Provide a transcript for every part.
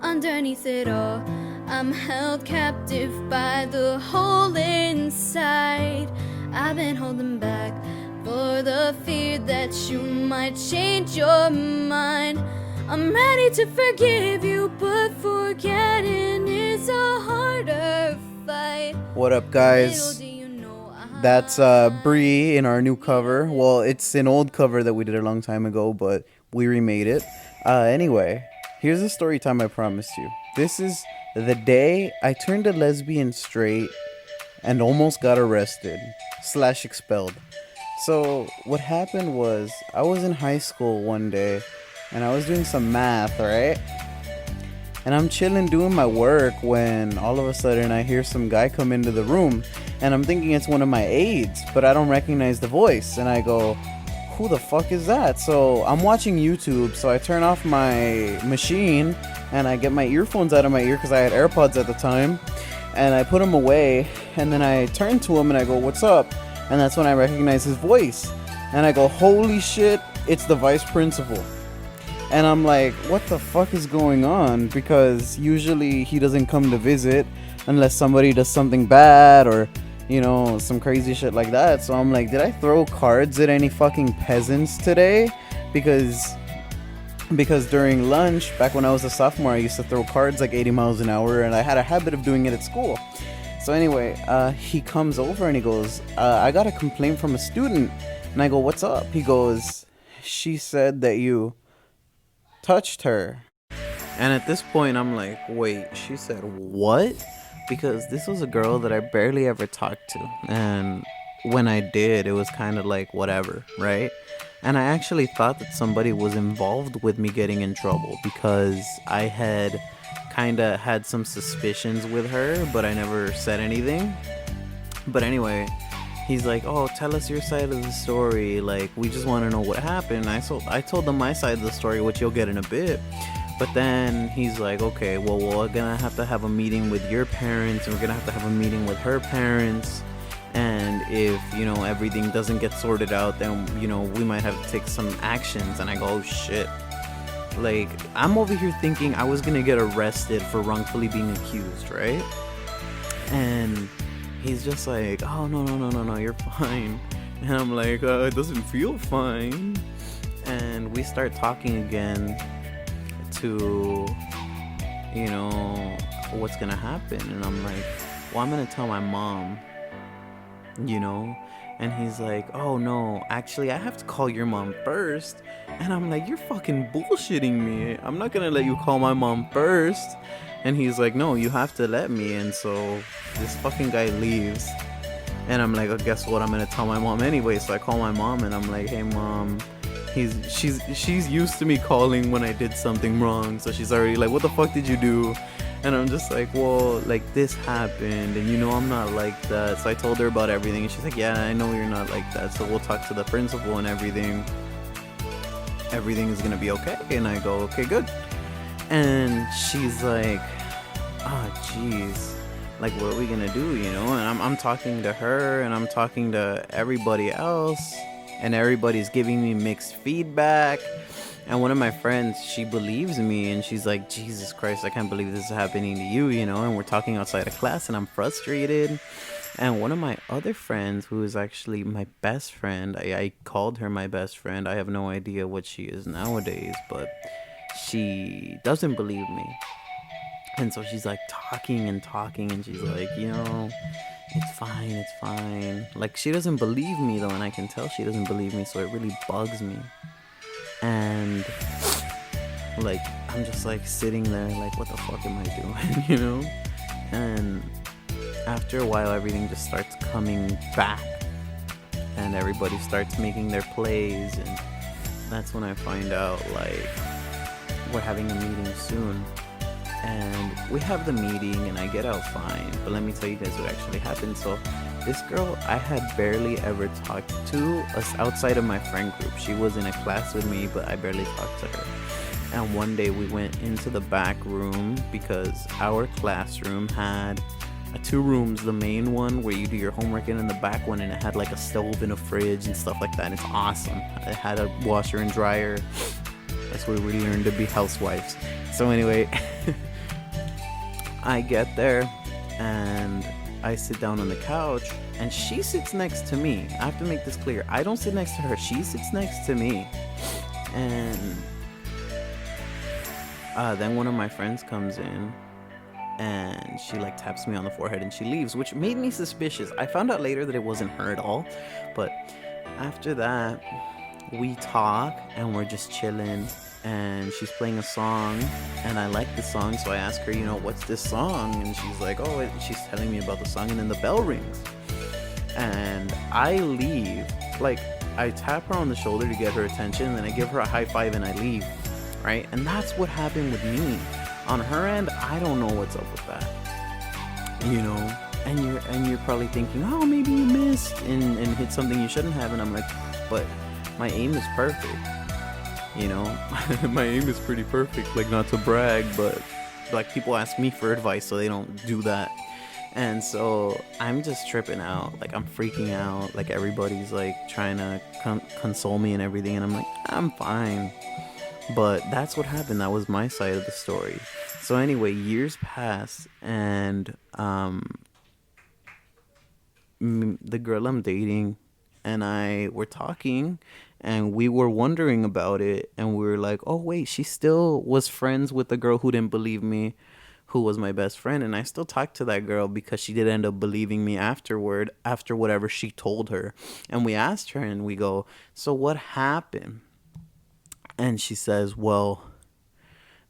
underneath it all, I'm held captive by the hole inside. I've been holding back for the fear that you might change your mind. I'm ready to forgive you, but forgetting is a harder fight. What up, guys? That's Bree in our new cover. Well, it's an old cover that we did a long time ago, but we remade it. Anyway, here's the story time I promised you. This is the day I turned a lesbian straight and almost got arrested / expelled. So what happened was I was in high school one day and I was doing some math, alright? And I'm chilling doing my work when all of a sudden I hear some guy come into the room, and I'm thinking it's one of my aides, but I don't recognize the voice. And I go, who the fuck is that? So I'm watching YouTube, so I turn off my machine and I get my earphones out of my ear because I had AirPods at the time, and I put them away, and then I turn to him and I go, what's up? And that's when I recognize his voice, and I go, holy shit, it's the vice principal. And I'm like, what the fuck is going on? Because usually he doesn't come to visit unless somebody does something bad or, you know, some crazy shit like that. So I'm like, did I throw cards at any fucking peasants today? Because during lunch, back when I was a sophomore, I used to throw cards like 80 miles an hour, and I had a habit of doing it at school. So anyway, he comes over and he goes, I got a complaint from a student. And I go, what's up? He goes, she said that you touched her. And at this point I'm like, wait, she said what? Because this was a girl that I barely ever talked to, and when I did, it was kind of like whatever, right? And I actually thought that somebody was involved with me getting in trouble, because I had kind of had some suspicions with her, but I never said anything. But anyway, he's like, oh, tell us your side of the story. Like, we just want to know what happened. I told them my side of the story, which you'll get in a bit. But then he's like, okay, well, we're going to have a meeting with your parents, and we're going to have a meeting with her parents. And if, you know, everything doesn't get sorted out, then, you know, we might have to take some actions. And I go, oh, shit. Like, I'm over here thinking I was going to get arrested for wrongfully being accused, right? And he's just like, oh, no, you're fine. And I'm like, it doesn't feel fine. And we start talking again to, you know, what's gonna happen. And I'm like, well, I'm gonna tell my mom, you know. And he's like, oh no, actually I have to call your mom first. And I'm like, you're fucking bullshitting me. I'm not gonna let you call my mom first. And he's like, no, you have to let me. And so this fucking guy leaves. And I'm like, oh, guess what? I'm gonna tell my mom anyway. So I call my mom and I'm like, hey mom, she's used to me calling when I did something wrong. So she's already like, what the fuck did you do? And I'm just like, well, like, this happened, and you know I'm not like that. So I told her about everything, and she's like, yeah, I know you're not like that, so we'll talk to the principal and everything is gonna be okay. And I go, okay, good. And she's like, oh jeez, like, what are we gonna do, you know? And I'm talking to her, and I'm talking to everybody else, and everybody's giving me mixed feedback. And one of my friends, she believes me, and she's like, Jesus Christ, I can't believe this is happening to you, you know? And we're talking outside of class, and I'm frustrated. And one of my other friends, who is actually my best friend, I called her my best friend. I have no idea what she is nowadays, but she doesn't believe me. And so she's like talking, and she's like, you know, it's fine. Like, she doesn't believe me though, and I can tell she doesn't believe me, so it really bugs me. And like, I'm just like sitting there like, what the fuck am I doing, you know? And after a while, everything just starts coming back, and everybody starts making their plays, and that's when I find out, like, we're having a meeting soon. And we have the meeting, and I get out fine. But let me tell you guys what actually happened. So this girl I had barely ever talked to outside of my friend group. She was in a class with me, but I barely talked to her. And one day we went into the back room, because our classroom had two rooms. The main one where you do your homework in, and the back one, and it had like a stove and a fridge and stuff like that. And it's awesome. It had a washer and dryer. That's where we learned to be housewives. So anyway, I get there and I sit down on the couch and she sits next to me. I have to make this clear. I don't sit next to her. She sits next to me. And then one of my friends comes in and she like taps me on the forehead and she leaves, which made me suspicious. I found out later that it wasn't her at all. But after that, we talk and we're just chilling and she's playing a song and I like the song, so I ask her, what's this song? And she's like, oh, she's telling me about the song, and then the bell rings and I leave. Like, I tap her on the shoulder to get her attention, and then I give her a high five and I leave, right? And that's what happened with me. On her end, I don't know what's up with that, and you're probably thinking, oh, maybe you missed and hit something you shouldn't have, and I'm like, but my aim is perfect. My aim is pretty perfect. Like, not to brag, but like people ask me for advice, so they don't do that. And so I'm just tripping out. Like, I'm freaking out. Like, everybody's like trying to console me and everything, and I'm like, I'm fine. But that's what happened. That was my side of the story. So anyway, years pass, and the girl I'm dating and I were talking, and we were wondering about it, and we were like, oh wait, she still was friends with the girl who didn't believe me, who was my best friend, and I still talked to that girl because she did end up believing me after whatever she told her. And we asked her and we go, so what happened? And she says, well,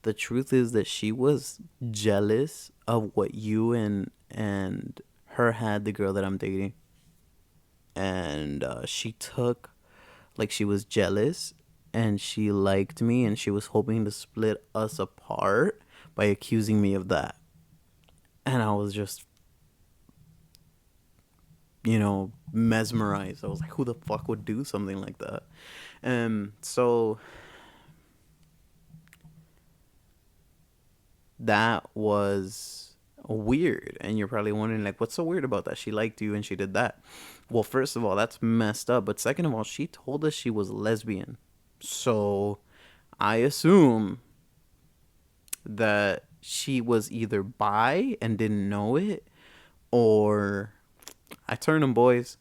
the truth is that she was jealous of what you and her had, the girl that I'm dating. And she took, like, she was jealous and she liked me and she was hoping to split us apart by accusing me of that. And I was just, mesmerized. I was like, who the fuck would do something like that? So that was weird. And you're probably wondering, like, what's so weird about that? She liked you and she did that. Well, first of all, that's messed up. But second of all, she told us she was lesbian. So I assume that she was either bi and didn't know it, or I turn them, boys.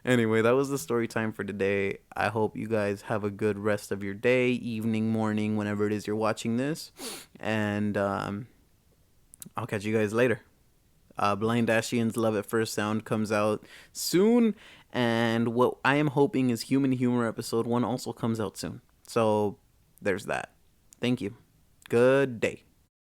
Anyway, that was the story time for today. I hope you guys have a good rest of your day, evening, morning, whenever it is you're watching this. And I'll catch you guys later. Blind Ashian's Love at First Sound comes out soon, and what I am hoping is Human Humor episode 1 also comes out soon. So there's that. Thank you. Good day.